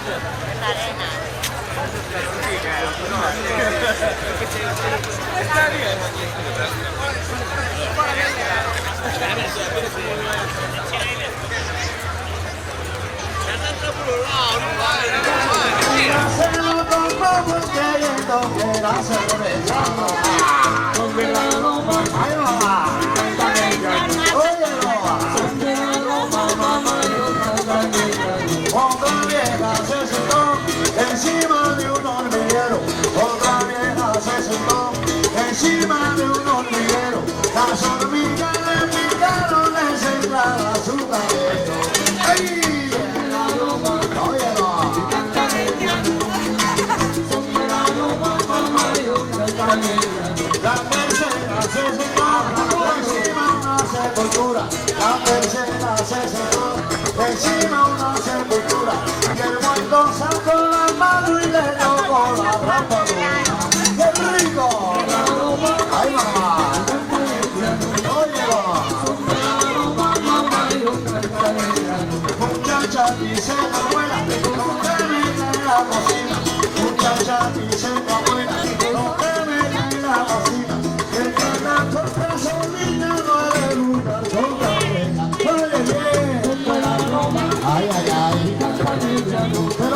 La arena. Otra vieja se sentó encima de un hormiguero. Otra vieja se sentó encima de un hormiguero. Las hormigas le picaron de central a su cabello. ¡Ay! Oye, no. La tercera se sentó encima de una sepultura. La tercera se sentó encima de una sepultura. Y el muerto sacó la mano y le tocó la rampadura. ¡Qué rico! ¡Ay, mamá! Oye, muchacha, dice la abuela, no te metas en la cocina. Muchacha, dice la abuela, no te metas en la cocina. Que cada cosa solita no es una sola vez. Oye, bien. Ay, ay, ay.